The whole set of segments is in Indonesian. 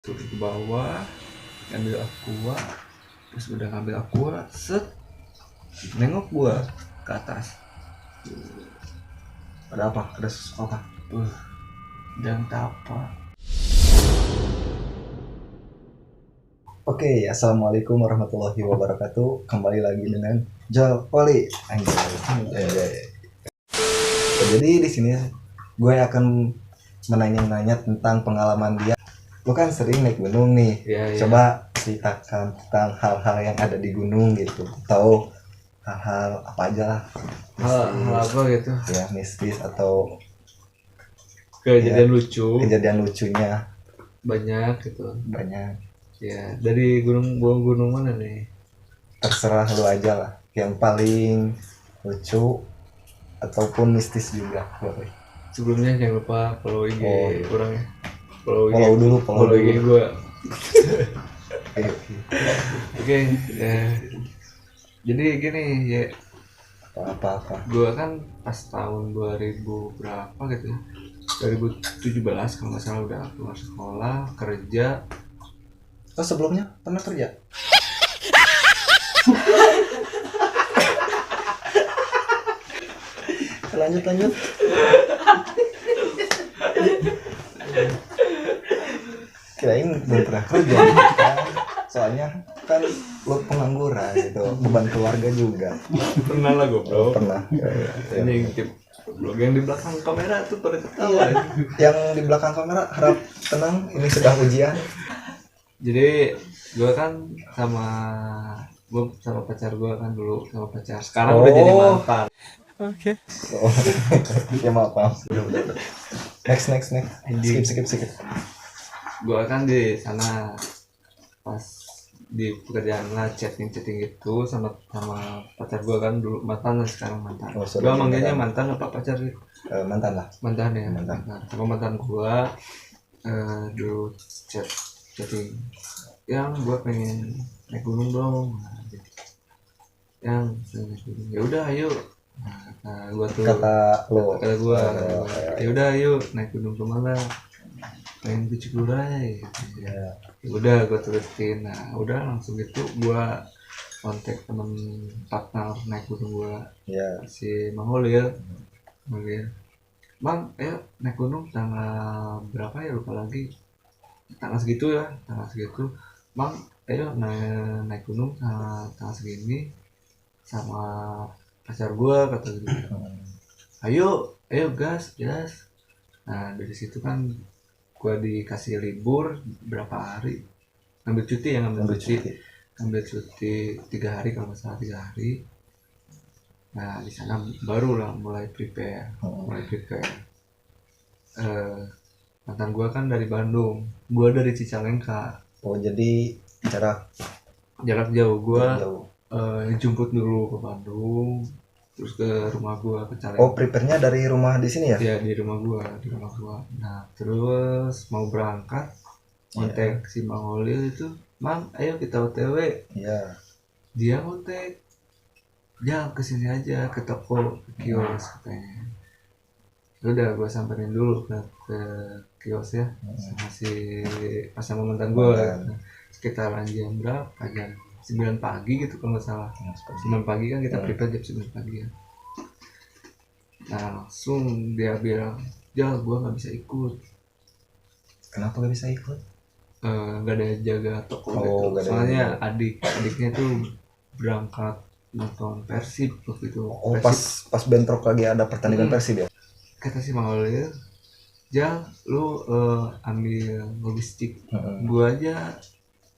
turun ke bawah, ngambil aqua, terus udah ngambil aqua, set, nengok gua ke atas. Ada apa? Ada sesuatu apa? Dan tapa. Oke, assalamualaikum warahmatullahi wabarakatuh. Kembali lagi dengan Jolpoli. Jadi di sini gue akan menanya-nanya tentang pengalaman dia. Lu kan sering naik gunung nih. Ya. Coba ceritakan tentang hal-hal yang ada di gunung gitu. Atau hal-hal apa aja lah. Hal apa gitu? Ya, mistis atau Kejadian ya, lucu. Kejadian lucunya Banyak gitu. banyak. Ya, dari gunung mana nih? Terserah lu aja lah. Yang paling lucu ataupun mistis juga boleh. Sebelumnya jangan lupa follow IG kurang ya. Follow IG gue. Oke, ya. Jadi gini ya. Apa Gue kan pas tahun 2000 berapa gitu ya. 2017 kalau nggak salah udah keluar sekolah, kerja. Oh, sebelumnya pernah kerja? lanjut kirain belum pernah kerja kan? Soalnya kan lu pengangguran gitu, beban keluarga juga. Pernah lah gue bro. Pernah. Ini tip blog yang di belakang kamera tuh pada ketawa. Yang di belakang kamera harap tenang, ini sedang ujian. Jadi gue kan sama pacar gue kan dulu sama pacar. Sekarang udah jadi mantan. Oke. Ya maaf. Udah. Next. Skip. Gue kan di sana pas di pekerjaan lah chatting itu sama pacar gue kan dulu mantan, sekarang mantan. Gue manggilnya mantan apa pacar sih? Mantan lah. Mantan ya. Mantan. Sama mantan gue dulu chatting. Yang gue pengen naik gunung dong. Yang naik gunung. Ya udah ayo. Nah, gua tuh kata gue ya udah ayo naik gunung kemana, pengen ke Cikuray gitu. Ya udah gue turutin. Nah udah langsung gitu gue kontak temen partner naik gunung gue si Mangolil. Bang ayo naik gunung tanggal berapa ya, lupa lagi, tanggal segitu bang, ayo naik gunung tanggal segini sama pacar gue kata gitu. Ayo gas. Nah dari situ kan gue dikasih libur berapa hari, ngambil cuti 3 hari kalau nggak salah, 3 hari. Nah di sana baru lah mulai prepare. Mantan gue kan dari Bandung, gue dari Cicalengka. Oh jadi jarak jauh. Gue jemput dulu ke Bandung, terus ke rumah gua ke Caleng. Oh, prepare-nya dari rumah di sini ya? Iya, di rumah gua. Nah, terus mau berangkat kontak si Mang Holil itu, "Mang, ayo kita OTW." Iya. Dia kontak, "Jangan kesini aja ke toko, ke kios," katanya. Udah gua samperin dulu ke kios ya. Sama si pasangan mantan gua. Sekitaran jam berapa? Jam 9 pagi gitu kalau nggak salah. 9 pagi kan kita prepare jam 9 pagi ya. Nah langsung dia bilang, "Jal, gue nggak bisa ikut." Kenapa nggak bisa ikut? Nggak ada jaga toko gitu. Soalnya adiknya tuh berangkat nonton Persib waktu itu. Oh, pas bentrok lagi ada pertandingan Persib ya? Kata si Mangolil, "Jal, lu ambil logistik, gue aja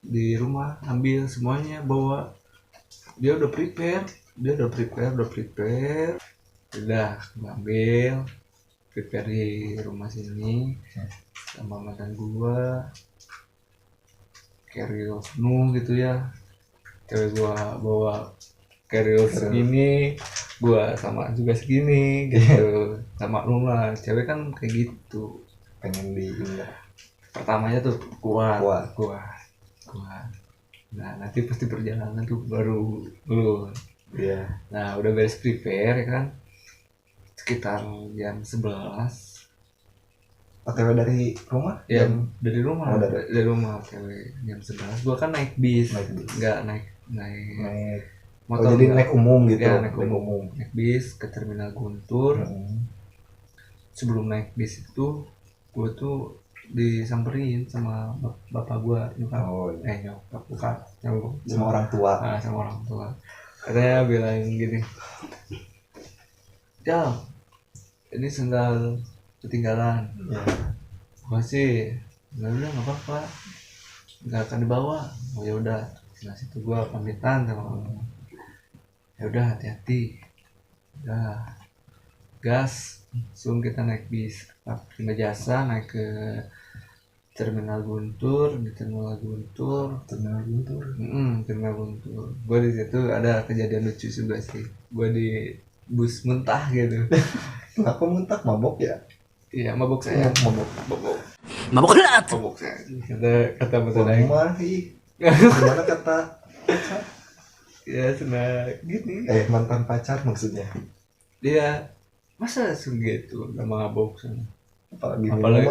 di rumah ambil semuanya, bawa." Dia udah prepare. Udah ngambil prepare di rumah sini sama mantan gua, carrier penuh gitu ya. Cewek gua bawa carrier segini, gua sama juga segini gitu. Sama lu lah, cewek kan kayak gitu, pengen pertamanya tuh kuat. Nah nanti pasti perjalanan tuh baru lu. Nah udah beres prepare ya kan, sekitar jam 11 OTW dari rumah? Ya dari rumah. Oh, dari rumah OTW jam 11. Gua kan naik bis. Nggak naik motor. Oh, jadi naik umum gitu. Ya, naik umum. Naik bis ke Terminal Guntur. Sebelum naik bis itu gue tuh disamperin sama bapak gue nyokap. Nyokap bukan sama orang tua. Sama orang tua katanya bilang gini, Jal, ini sendal ketinggalan. Gue sih udah nggak apa-apa, nggak akan dibawa. Oh ya udah, setelah situ gue pamitan sama orang. Ya udah, hati-hati, udah gas. Langsung kita naik bis Prima Jasa, naik ke Terminal Guntur. Di Terminal Guntur gue di situ ada kejadian lucu juga sih. Gue di bus muntah gitu. Kenapa muntah? Mabok ya? Iya, mabok saya. Mabok berat. Mabok saya. Kata betul aja. Gimana kata? Ya senang gini. Mantan pacar maksudnya. Dia masa segitu udah mabok sana. Apalagi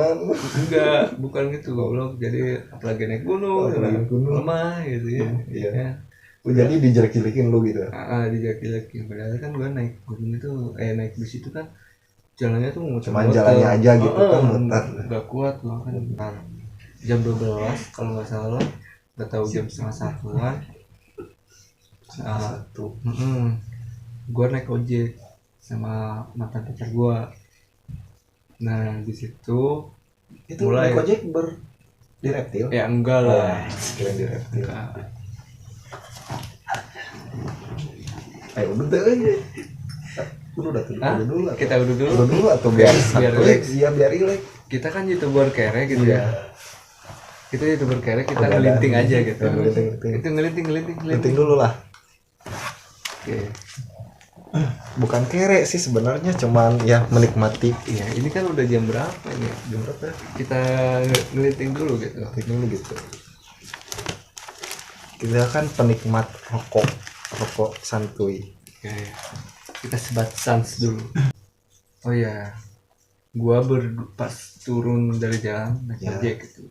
enggak, bukan gitu goblok. Jadi apalagi naik gunung, lemah gitu ya. Iya. Jadi dijelek-jelekin lu gitu. Dijelek-jelekin. Padahal kan gua naik gunung itu naik bus itu kan jalannya tuh cuma jalannya aja gitu kan, muter. Enggak kuat gua kan. Jam 12 kalau enggak salah. Enggak tahu jam setengah satuan. Gua naik ojek sama mantan pacar gua. Nah di situ itu mulai naik ojek di Reptil. Ya enggak lah, kira di Reptil. Udah dulu. Kita udah dulu atau biar relax. Iya, biar relax. Kita kan YouTuber kere gitu ya. Kita YouTuber kere, kita ngelinting aja gitu. Itu ngelinting dulu lah. Oke. Bukan kere sih sebenarnya, cuman ya menikmati. Iya, ini kan udah jam berapa ini? Jam berapa? Kita ngelinting dulu gitu. Kita kan penikmat rokok santuy. Ya. Kita sebat sans dulu. Oh ya, gua pas turun dari jalan naik ojek gitu.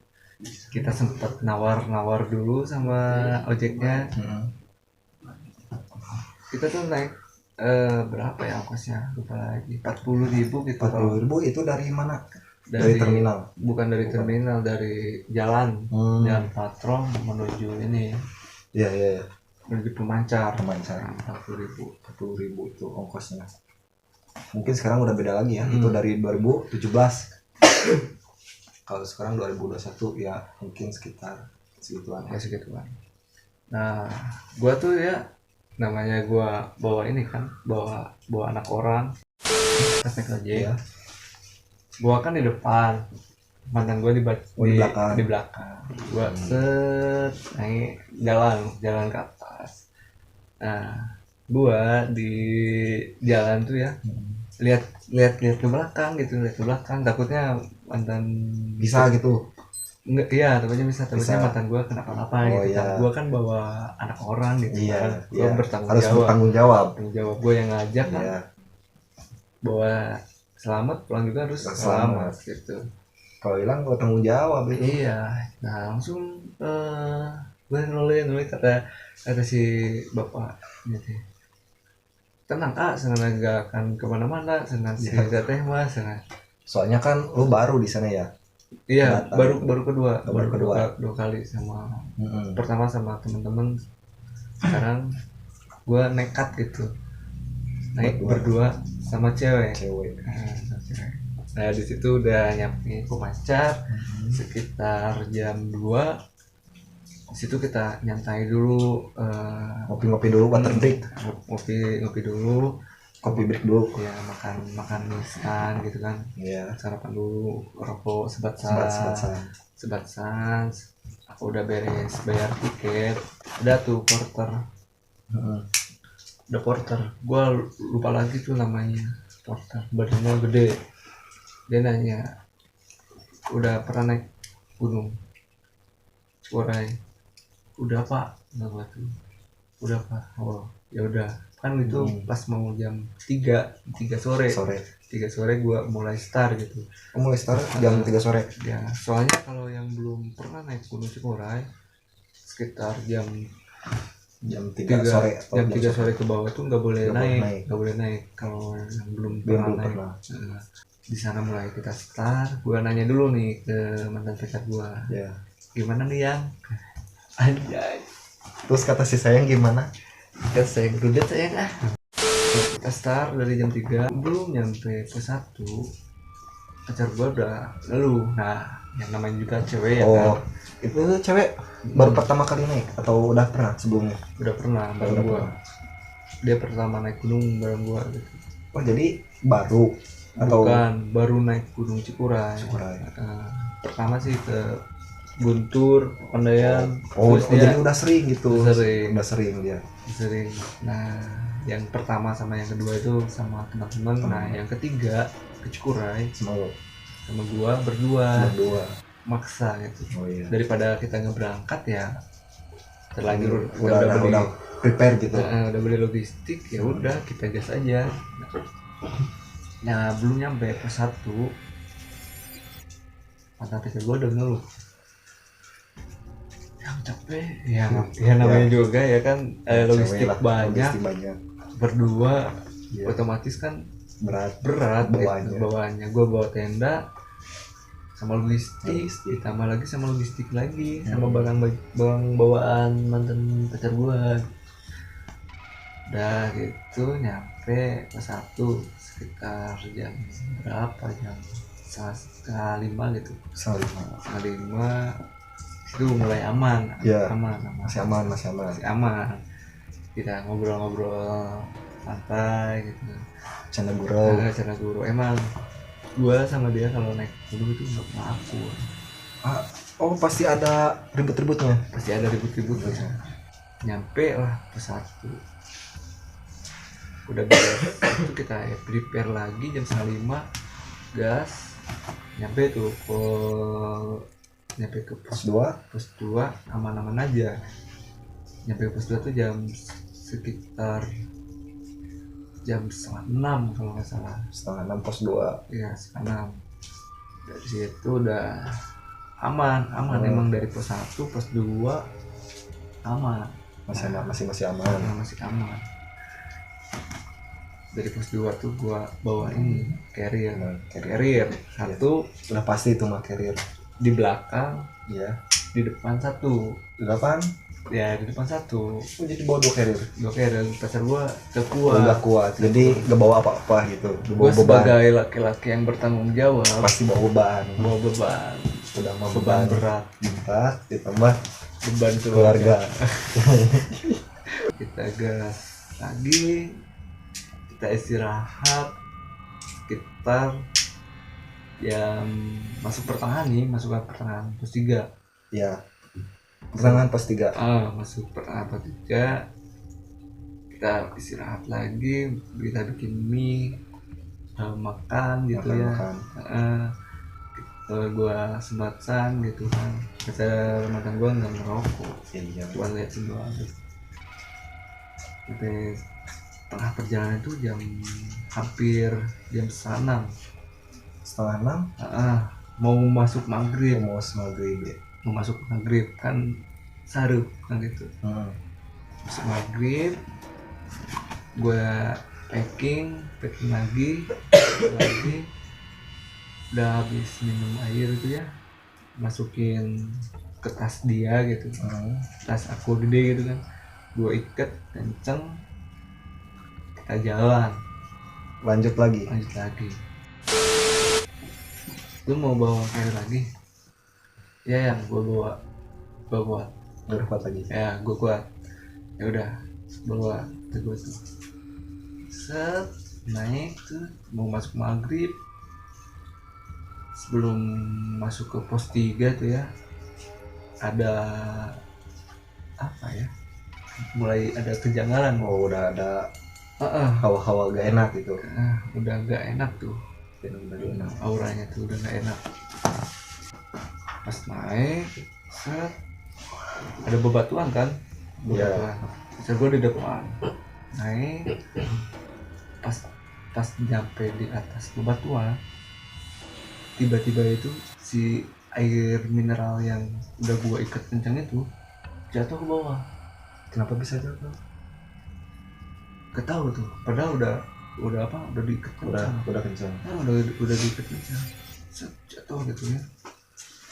Kita sempat nawar dulu sama ojeknya. Kita tuh naik berapa ya ongkosnya? Lupa lagi. 40.000 gitu. 40.000 itu dari mana? Dari terminal? Bukan dari terminal, dari jalan. Jalan Patrol menuju ini. Iya. Menuju Pemancar. 40.000 itu ongkosnya. Mungkin sekarang udah beda lagi ya. Itu dari 2017. Kalau sekarang 2021 ya mungkin sekitar segituan. Nah, gua tuh ya namanya gua bawa ini kan, bawa anak orang naik ojek. Ya. Gua kan di depan, mantan gua di belakang. Gua naik jalan ke atas. Nah, gua di jalan tuh ya lihat ke belakang gitu, takutnya mantan bisa gitu. Enggak, iya, takutnya mantan gue kenapa-napa gitu. Iya. Gue kan bawa anak orang gitu. Iya, kan. Gue bertanggung jawab. Gue yang ngajak kan. Bawa selamat, pulang juga harus selamat gitu. Kalau hilang gue tanggung jawab itu. Iya. Nah langsung gue nulis kata si bapak gitu. Tenang kak, senang gak akan kemana-mana, senang si teh mas, senang. Soalnya kan lu baru di sana ya. Iya, baru kedua kali sama pertama sama teman-teman. Sekarang gue nekat gitu naik berdua sama cewek. Nah di situ udah nyampe Pemancar sekitar jam 2. Di situ kita nyantai dulu, ngopi dulu, water break, ngopi dulu. Kopi break dulu ya, makan instan gitu kan. Iya. Sarapan dulu, rokok sebat sans. Aku udah beres bayar tiket, udah tuh porter. Udah porter, gua lupa lagi tuh namanya porter, badannya gede. Dia nanya, udah pernah naik gunung Curai? Udah pak, nggak tuh. Udah pak. Oh ya udah, kan itu pas mau jam 3 sore. Sore. 3 sore gue mulai start gitu. Mulai start jam 3 sore. Ya soalnya kalau yang belum pernah naik Gunung Cikuray sekitar jam 3 3 sore atau jam 3 sore ke bawah tuh nggak boleh Nggak boleh naik, naik. nggak boleh naik kalau yang belum Belum pernah naik. pernah. Nah, di sana mulai kita start, gue nanya dulu nih ke mantan pacar gue, Ya. gimana nih yang anjay, Terus kata si sayang gimana? kan sayang dudet sayang ah. Kita start dari jam 3, belum nyampe ke 1 pacar gue udah ngeluh. Nah yang namanya juga cewek ya Oh, kan, itu cewek baru pertama kali naik atau udah pernah sebelumnya? udah pernah bareng Udah gue, pernah. dia pertama naik gunung bareng gue gitu. Oh, jadi baru atau Bukan, baru naik Gunung Cikuray. Cikuray. Pertama sih ke Guntur, Pandayan. Oh, terus dia jadi udah sering gitu. Sering. Udah sering dia. sering. Nah, yang pertama sama yang kedua itu sama teman-teman. Nah, yang ketiga ke Cikuray sama gua berdua maksa gitu. Oh iya. Daripada kita nggak berangkat ya terlanjur Udah prepare gitu. udah beli logistik ya udah kita gas aja. Nah belum nyampe ke 1 mantan pacar gue udah ngeluh yang capek ya namanya juga ya kan, logistik banyak berdua ya. Otomatis kan berat bawaannya. Gue bawa tenda sama logistik. Ditambah lagi sama logistik lagi sama barang bawaan mantan pacar gue. Udah gitu nyampe ke 1 sekitar jam berapa, jam 4:30 gitu. 4:30 itu mulai aman. Ya. Masih aman. Kita ngobrol-ngobrol santai gitu. Canda guru. Emang gua sama dia kalau naik gunung itu nggak pernah akur. Oh, pasti ada ribut-ributnya. Nyampe lah ke 1 udah beres itu kita prepare lagi jam 4:30 gas nyampe ke pos 2 aman-aman aja. Nyampe ke pos 2 tuh sekitar jam 5:30 kalau nggak salah. 5:30 pos 2. Iya 5:30. Dari situ udah aman. Emang dari pos 1 pos 2 aman. Masih aman. Masih aman. Dari pos 2 tuh gua bawa ini carrier 1 udah pasti itu mah carrier di belakang ya, di depan 1 di depan 1. Oh, jadi bawa 2 carrier pacar gua udah kuat jadi gak bawa apa-apa gitu, gua sebagai laki-laki yang bertanggung jawab pasti bawa beban udah mau beban berat ditambah beban keluarga. Kita gas lagi, kita istirahat sekitar jam masuk pertengahan pos 3 ya, pertengahan pos 3. Masuk pertengahan pos 3 kita istirahat lagi, kita bikin mie, makan gitu. Gua sembatan gitu kan, pacar mantan gua nggak ngerokok, cuma liatin doang gitu. Sampai tengah perjalanan itu hampir jam 5:30 mau masuk maghrib kan sarup kan gitu. Masuk maghrib gue packing lagi udah habis minum air itu ya, masukin ke tas dia gitu. Tas aku gede gitu kan, gue ikat kenceng, kita jalan lanjut lagi. Lu mau bawa air lagi? Ya gue bawa kuat lagi ya, gue kuat. Ya udah bawa gue tuh set naik tuh mau masuk maghrib. Sebelum masuk ke pos 3 tuh ya, ada apa ya, mulai ada kejanggalan. Udah ada hawa-hawa gak enak gitu. Udah gak enak tuh, auranya tuh udah gak enak. Pas naik set ada bebatuan kan, Iya. Bisa gue di depan naik pas pas nyampe di atas bebatuan, tiba-tiba itu si air mineral yang udah gua ikat kencang itu jatuh ke bawah. Kenapa bisa jatuh? Ketahu tuh, padahal udah apa, udah diikat kencang. Udah kencang. Nah, udah diikat kencang. Set, jatuh gitu ya.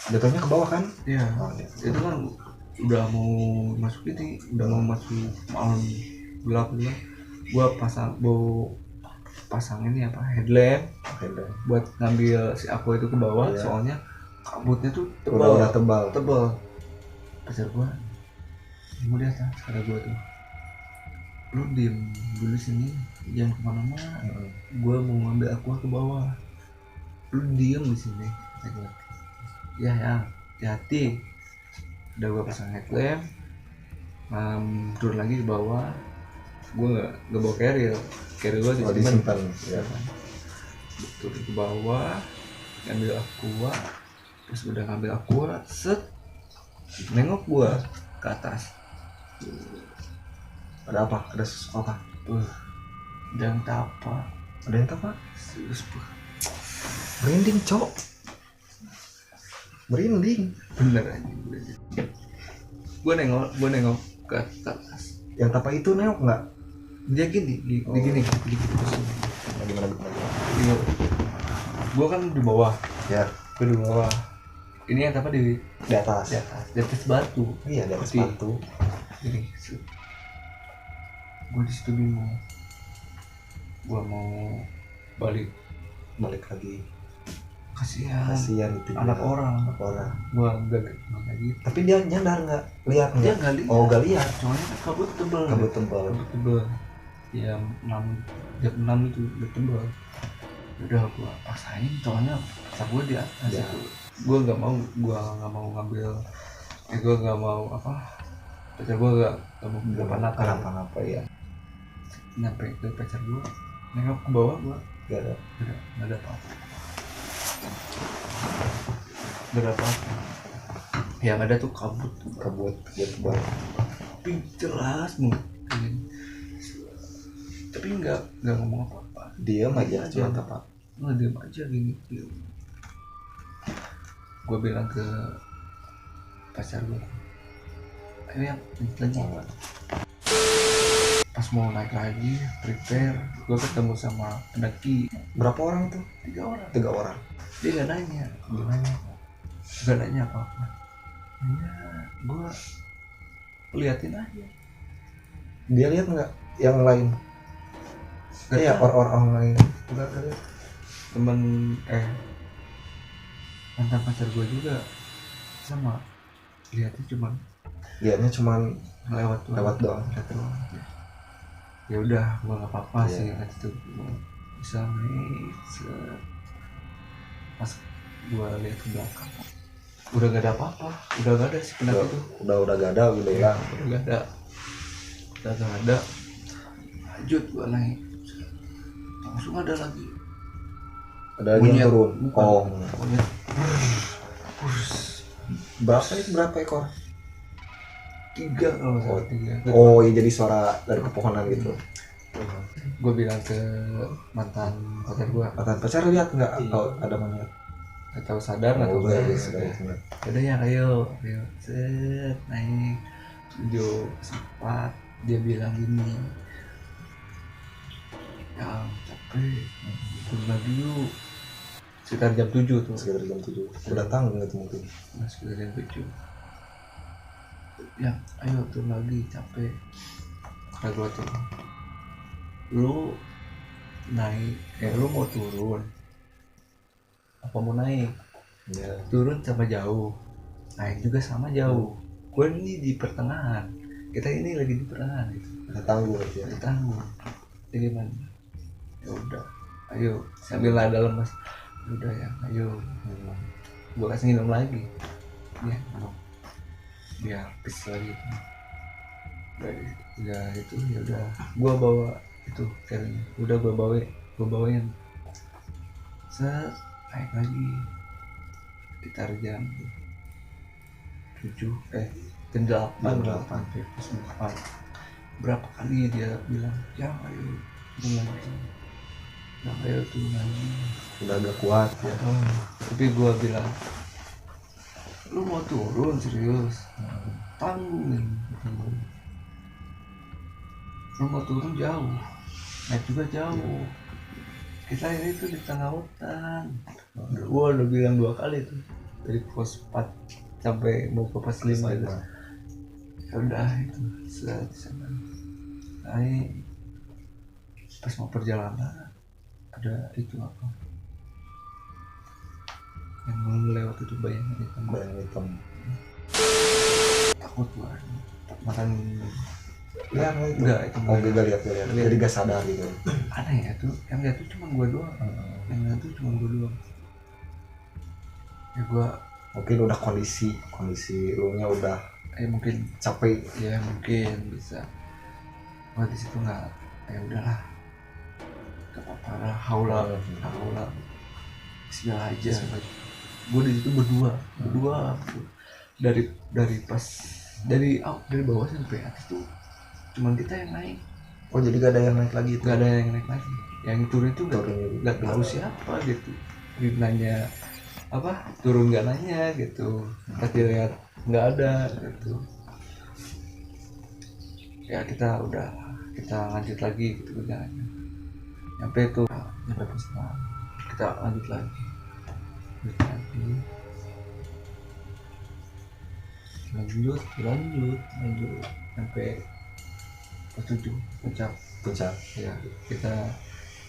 Jatuhnya ke bawah kan? Iya. Oh, iya. Itu kan udah mau masuk ini, udah mau masuk malam gelap gitu kan. Gua pasang ini apa, headlamp buat ngambil si aku itu ke bawah. Iya. Soalnya kabutnya tuh tebal. Udah tebal. Pacar gua mau di atas, kata gua tuh, lu diem dulu sini, jangan kemana-mana. Gua mau ngambil aku ke bawah, lu diem di sini, kata gua. Ya, hati-hati. Udah gua pasang headlamp, turun lagi ke bawah. Gua nggak bawa carrier gua disimpan. Ya. Turun ke bawah, ngambil aqua. Terus udah ngambil aqua, set, nengok gua ke atas. Ada apa? Ada sesuatu apa? Dan tapa. Ada yang apa? Serius, Merinding, cok. Merinding. bener aja. Gua nengok ke atas. Yang tapa itu nengok nggak? Dia gini. Gimana? Gua kan di bawah. Ya. Gua di bawah. Ini yang tapa di atas. di atas batu. Iya, di atas Putih. batu. Gini. Gua di situ bingung. Gua mau balik lagi. kasihan itu anak orang. Gua enggak gitu. Tapi dia nyadar nggak? Lihat Dia nggak? nggak lihat. Oh, nggak lihat. Soalnya kan kabut tebal. Tebal. Ya jam 6 itu udah tebal. Udah gua paksain, soalnya pacar gua di atas Ya. itu. Gua nggak mau ngambil. Gua nggak mau apa? Pacar gua nggak mau Kenapa ya? Nyampe ke pacar gua, nengok ke bawah gua, Gak ada. nggak ada apa-apa. Nggak ada apa-apa. Yang ada tuh kabut Tebal. tapi jelas mungkin, tapi nggak ngomong apa-apa. Diam aja. Cuma apa, nggak diam aja gini. Gue bilang ke pacar gue, ayo ya lagi. Pas mau naik lagi, prepare, gue ketemu sama pendaki. Berapa orang tuh? 3 orang. 3 orang. Dia nggak nanya apa-apa. Gue liatin aja. Dia lihat nggak yang lain? Iya, orang lain. Enggak lihat. Temen mantan pacar gue juga sama, lihatnya cuman lewat doang. Ya udah, gue nggak apa-apa Iya. sih waktu itu. Gua bisa naik, pas gue lihat ke belakang udah gak ada apa-apa, udah gak ada si pendaki itu. Udah gak ada, udah hilang. Udah gak ada. Lanjut gue naik, langsung ada lagi. Ada lagi yang turun. Monyet. Berapa ekor? 3 kalau nggak salah, 3. Oh, iya, jadi suara dari pepohonan gitu. Gue bilang ke mantan pacar gue, Mantan pacar lihat nggak? Oh, ada monyet. gak tahu sadar atau Udah enggak. Udah ya, ayo set, naik video sempat. Dia bilang gini, ya capek, turun lagi yuk. Sekitar jam 7 tuh. Sekitar jam 7. Udah tanggung gitu mungkin. Sekitar jam 7. Ya ayo turun lagi, capek. Kata gua tuh, lu naik, lu mau turun apa mau naik? Ya. Turun sama jauh, naik juga sama jauh. Gue ini di pertengahan, kita ini lagi di pertengahan gitu. Udah tanggung aja. Kita tanggung. Jadi gimana? Ya udah, ayo sambil ada lemas. Udah ya, ayo. Gue kasih minum lagi. Ya, minum. Biar habis lagi. Ya itu ya udah. Gue bawa itu carrier. Udah gue bawain. Set, naik lagi. Sekitar jam 7 jam 8 sampai pukul 4. berapa kali dia bilang ya ayo turun lagi, ya ayo turun lagi. Udah agak kuat ya. Tapi gue bilang lu mau turun serius tanggung, lu mau turun jauh, naik juga jauh, kita ini tuh di tengah hutan. Gue udah bilang 2 kali tuh dari pos 4 sampai mau ke pos 5 itu. Udah itu sudah di sana. Nah, ini pas mau perjalanan ada itu apa yang belum lewat itu bayangan hitam. Bayang hitam. Takut gua makan Ya enggak itu oh gak lihat. Jadi gak sadar gitu. aneh ya tuh, yang lihat tuh cuma gua doang. Yang lihat tuh cuma gua doang. Ya gua Mungkin udah kondisi lu nya udah mungkin capek. ya mungkin bisa. Gua di situ nggak, ya udahlah, gak apa-apa lah, haula Bismillah aja. Gue di situ berdua dari pas dari bawah sampai atas tuh cuman kita yang naik. Oh jadi gak ada yang naik lagi itu? Gak ada yang naik lagi, yang turun itu nggak tahu siapa gitu. Dia nanya apa turun nggak nanya gitu, pas dilihat nggak ada gitu. Ya kita lanjut lagi gitu perjalanan. Sampai itu nyampe pos 6 kita lanjut lagi sampai pos 7 puncak ya. Kita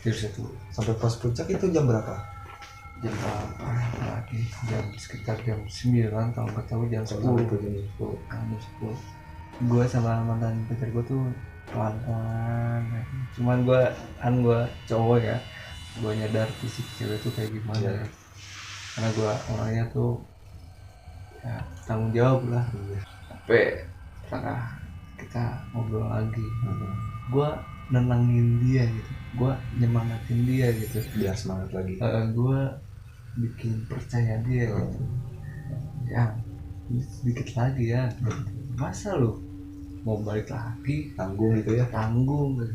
tidur situ Sampai pos puncak itu jam berapa? jam berapa lagi, sekitar jam 9 kalau nggak tahu jam 10. Gue sama mantan pacar gue tuh pelan-pelan, cuman gue cowok ya, gue nyadar fisik cewek tuh kayak gimana ya. Karena gue orangnya tuh ya tanggung jawab lah. Sampai tengah kita ngobrol lagi, gue nenangin dia gitu, gue nyemangatin dia gitu Biar semangat lagi. Gue bikin percaya dia gitu ya, sedikit lagi ya gitu. Masa lu mau balik lagi Tanggung gitu ya? Tanggung gitu.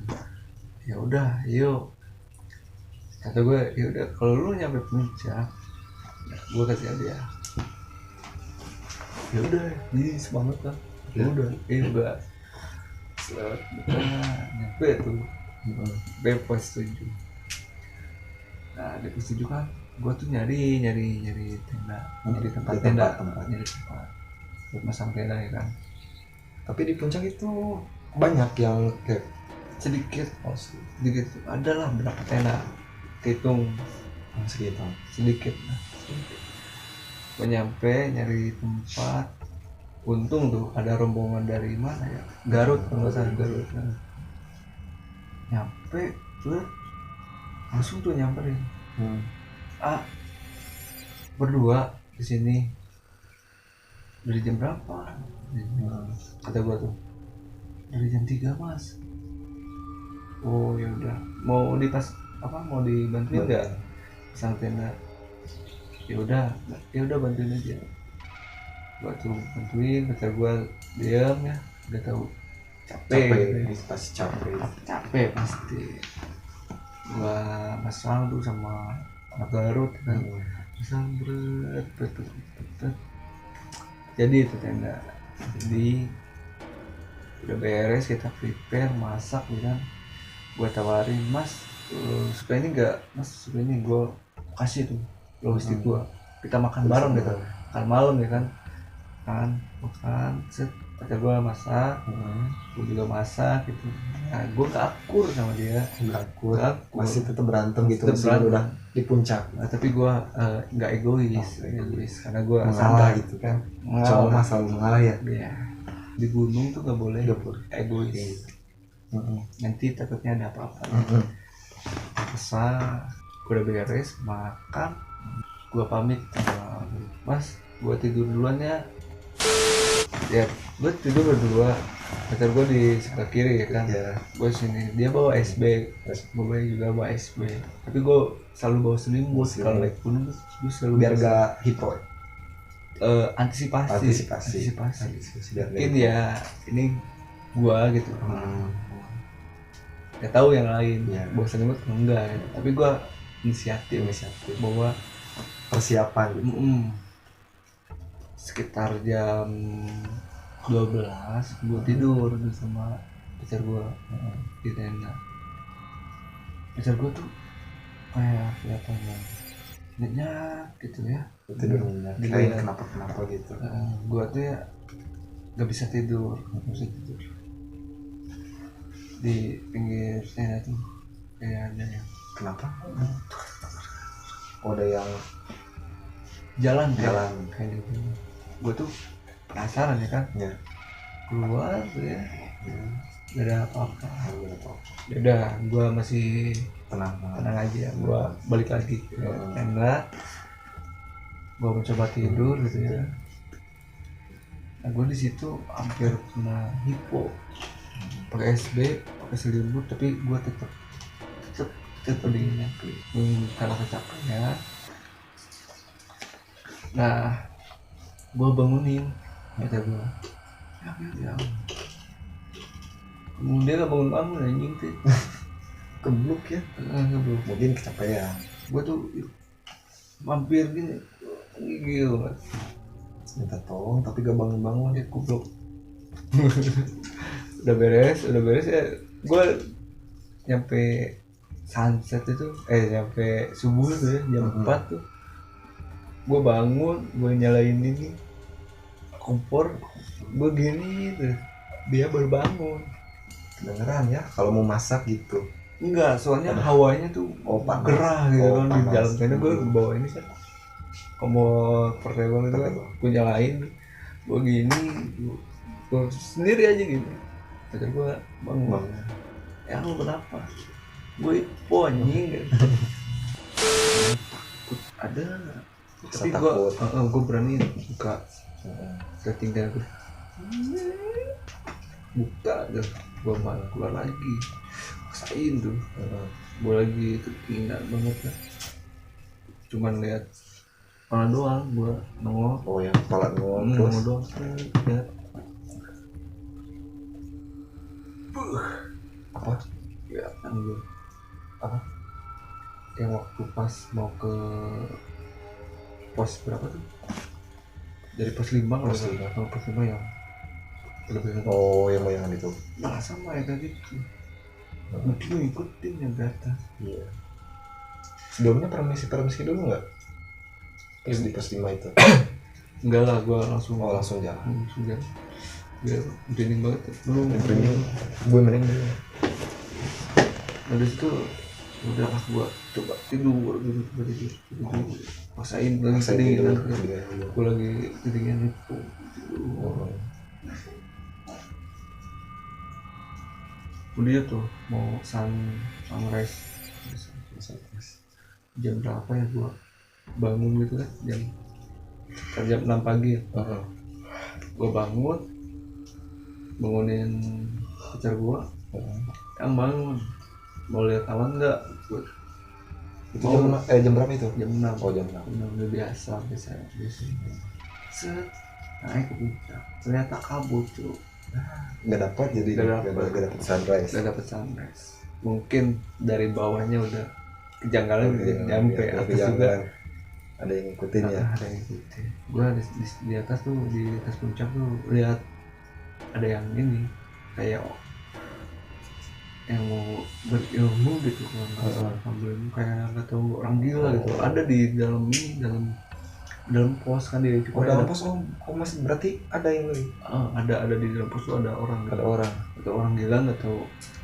Ya udah yuk, kata gue, ya udah kalau lu nyampe puncak gue kasih hadiah. Ya udah jadi semangat kan. Ya udah gue selamat nyampe tuh pos 7. Nah di pos 7 kan gue tuh nyari tenda, nyari tempat tenda, nyari tempat buat masang tenda ya kan. Tapi di puncak itu banyak yang kayak sedikit adalah berapa tenda hitung sekitar sedikit lah. Gue nyampe nyari tempat, untung tuh ada rombongan dari mana ya, Garut kalau nggak salah, Garut kan. Nyampe tuh langsung tuh nyamperin berdua di sini dari jam berapa? Kata gua tuh dari jam 3 mas. Oh ya udah, mau dibantuin nggak pasang tenda? Ya udah bantuin aja. Gua tuh bantuin, kata gua diam ya, udah tahu capek pasti pasti. Gua masang tuh sama anak Garut kan, masang berat. Jadi itu tenda, jadi udah beres, kita prepare masak gitu kan. Gua tawarin, mas suka ini nggak mas, suka ini, gua kasih tuh logistik gua, kita makan bareng gitu, makan malam ya kan set. Kata gue masak, gue juga masak gitu. Nah gue gak akur sama dia, masih tetap berantem gitu, masih udah di puncak. Nah, tapi gue nggak egois karena gue mengalah gitu kan, cowok masalah mengalah ya. Iya, di gunung tuh nggak boleh egois. Nanti takutnya ada apa-apa. Kesal, udah beres makan, gue pamit sama mas, gue tidur duluan ya. Ya gue tidur berdua, pacar gue di sebelah kiri ya kan, gue sini, dia bawa SB, gue juga bawa SB, tapi gue selalu bawa selimut kalau naik gunung. Gue selalu biar gak hipo, antisipasi. Mungkin ya ini gua gitu. Gak tahu yang lain. Iya. Bosan banget enggak gitu. Tapi gua inisiatif bahwa persiapan gitu. Sekitar jam 12 gua tidur tuh sama pacar gua di tenda. Pacar gua tuh kayak kelihatannya nyenyak gitu ya. Tidur nyenyak. Gitu Kayak ya. kenapa gitu. Gua tuh ya gak bisa tidur, di pinggir tenda tuh kayak ada yang Kenapa? Oh, ada yang jalan jalan. kayak gitu. Gue tuh penasaran ya kan, Ya. keluar tuh ya, gak ada apa-apa. Gitu. Udah, gue masih Tenang. aja. Gue balik lagi ke tenda, gue mencoba tidur gitu ya. Nah, gue di situ hampir kena hipo, pakai SB, pakai selimut, tapi gue tetap dinginnya karena kecapean. Nah, gue bangunin kata gue, ya. Kemudian gak bangun anjing tuh, Kebluk ya. ngeblok. Mungkin kecapean. Gue tuh mampir gini, gigil banget. Minta tolong tapi gak bangun-bangun. Ya goblok. udah beres ya. Gue nyampe sunset itu, nyampe subuh tuh ya, jam 4 tuh. Gue bangun, gue nyalain ini kompor, gue gini tuh, dia baru bangun. Kedengeran ya kalau mau masak gitu. Enggak, soalnya hawanya tuh panas. gerah gitu kan di Panas. dalam tenda. Gue bawa ini kan kompor portable itu kan, gue nyalain, gue gini, gue sendiri aja gitu. Pacar gue bangun, ya lu kenapa? Gue ipo anjing gitu. Takut ada, tapi gue berani buka setting dan gue buka deh, gue malah keluar lagi, maksain tuh. Gue lagi ketinggalan banget kan, cuman lihat kepala doang, gue nongol. Oh ya, kepala doang Nongol terus. doang ya. Apa? Ya anjir, apa yang waktu pas mau ke pos berapa tuh, dari pos 5 Pos 5. pos 5 yang lebih Oh, yang bayangan itu. malah sama ya kayak gitu. Mungkin ngikutin yang ke atas. Iya. Sebelumnya permisi dulu nggak? Terus di pos 5 itu. Enggak lah, gue langsung Langsung jalan. biar merinding banget belum Gue merinding. nah dari situ udah lah, gue coba tidur maksain lagi kedinginan, gue lagi kedinginan itu tidur. Udah tuh mau sunrise jam berapa ya, gue bangun gitu kan jam 6 pagi. Gue bangunin pacar gue, yang bangun mau lihat awan nggak. Itu jam berapa itu? Jam 6. Oh, jam 6. Udah biasa set naik ke puncak, ternyata kabut tuh, Nggak dapat jadi nggak dapat sunrise. nggak dapet sunrise. Mungkin dari bawahnya udah kejanggalan, nyampe atas juga ada yang ngikutin ya. Ada yang ngikutin. Gua di atas tuh, di atas puncak tuh lihat ada yang ini kayak yang mau berilmu gitu kan, sambil kayak nggak tahu orang gila gitu. Ada di dalam dalam pos kan dia Oh, dalam pos masih berarti ada yang lebih. ada di dalam pos tuh ada orang gitu. Ada orang gila nggak tahu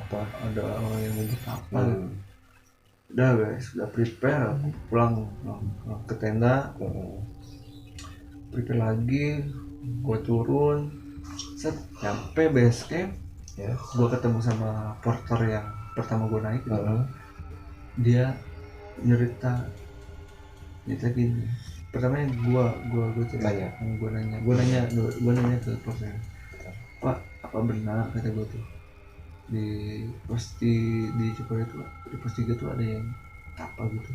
apa, ada orang yang mau apa gitu. Udah guys, udah prepare, pulang ke tenda, prepare lagi, gue turun, nyampe base camp, ya. Gue ketemu sama porter yang pertama gue naik gitu. Dia nyerita gini. Pertamanya gue nanya ke porter, Pak, apa benar kata gue tuh di pos di Cipulir itu, di pos 3 tuh ada yang apa gitu.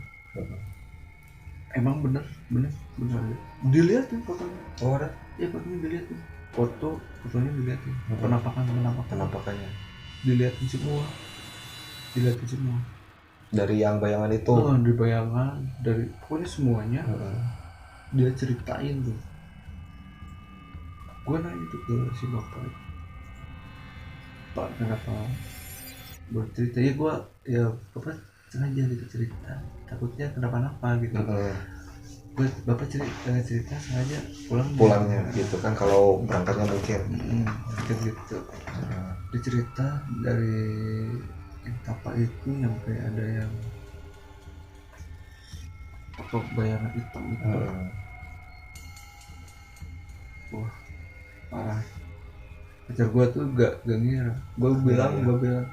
Emang bener dilihat tuh fotonya. Oh, ada. Ya fotonya dilihat tuh, fotonya dilihatin, penampakannya dilihatin semua dari yang bayangan itu. dari bayangan, dari pokoknya semuanya. Dia ceritain tuh. Gue nanya tuh ke si bapak, Pak kenapa bercerita? Ya gue ya bapak sengaja gitu cerita, takutnya kenapa-napa gitu. Bapak cerita sengaja Pulangnya gitu kan, kalau berangkatnya mungkin. gitu. Dia cerita dari yang tapak itu sampai ada yang apa bayangan hitam gitu. Wah parah. Pacar gue tuh gak ngira. Gue bilang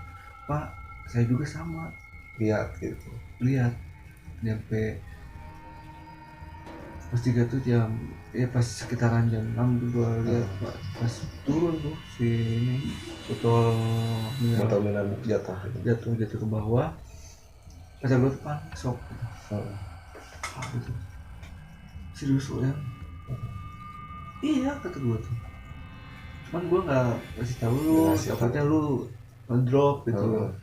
Pak saya juga sama Lihat gitu. nyampe pas 3 tuh jam ya pas sekitaran jam 6 tuh gue lihat Pak pas turun tuh si ini botol mineral jatuh ke bawah. Pacar gue tuh panik shock gitu. Gitu. Serius lo ya? Iya kata gue tuh. Cuman gue nggak kasih tahu lu, takutnya lu ngedrop gitu.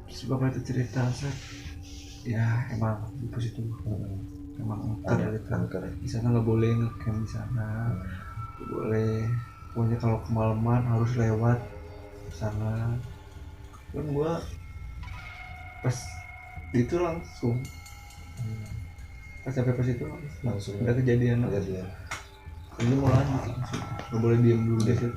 Terus bapak itu cerita ya emang di situ emang angker di sana nggak boleh ngecamp di sana, nggak boleh. Pokoknya kalau kemalaman harus lewat sana. Kan gue pas itu langsung pas sampai pas itu langsung ada kejadian. Ini mau lanjut langsung, nggak boleh diem dulu di situ.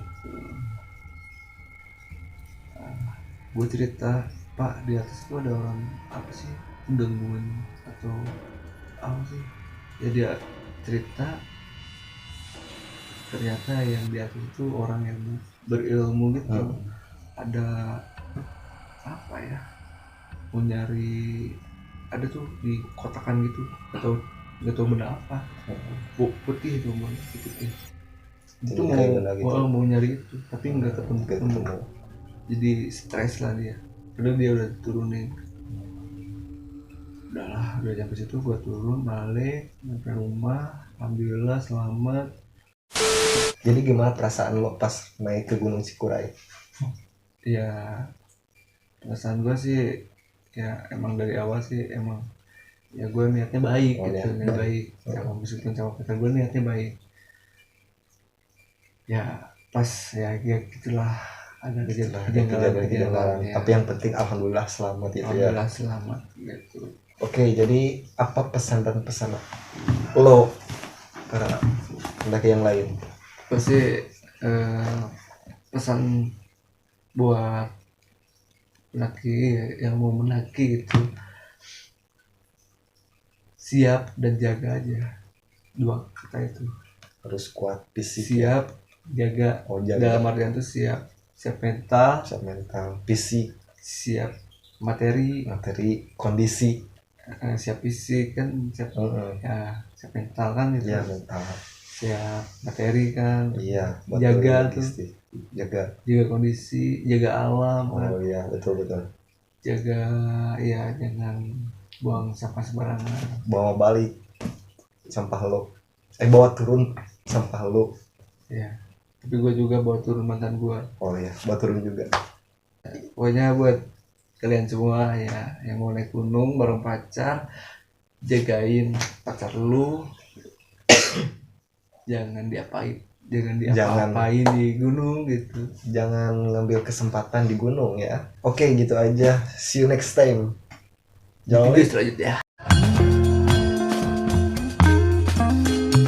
Gue cerita, Pak di atas itu ada orang apa sih gangguan atau apa sih? Ya dia cerita ternyata yang di atas itu orang yang berilmu gitu. Ada apa ya? Mau nyari ada tuh di kotakan gitu atau nggak tahu benda apa, putih itu putih itu mau nyari itu tapi nggak ketemu. Jadi stres lah dia, padahal dia udah turunin. Udah sampai situ gua turun balik sampai rumah, alhamdulillah selamat. Jadi gimana perasaan lo pas naik ke Gunung Cikuray? Ya perasaan gua sih ya emang dari awal sih emang ya gue niatnya baik niat baik sama meskipun sama kata gue niatnya baik. Ya pas ya gitulah ada kejanggalan ya. Tapi yang penting alhamdulillah selamat itu ya. Alhamdulillah selamat gitu. Oke, jadi apa pesan lo para pendaki yang lain? Pasti pesan buat pendaki yang mau mendaki gitu, siap dan jaga aja, 2 kata itu. Harus kuat fisik, siap jaga. Dalam artian tuh siap mental, fisik, siap materi kondisi, siap fisik kan, siap ya siap mental kan gitu ya, mental. Siap materi kan, iya, jaga jaga kondisi, jaga alam kan. Iya betul Jaga ya jangan buang sampah sembarangan, bawa balik sampah lo, bawa turun sampah lo ya. Tapi gue juga bawa turun mantan gue. Oh iya, bawa turun juga. Pokoknya buat kalian semua ya yang mau naik gunung bareng pacar, jagain pacar lu. jangan diapain di gunung gitu. Jangan ngambil kesempatan di gunung ya. Oke, gitu aja. See you next time. Jangan selanjutnya.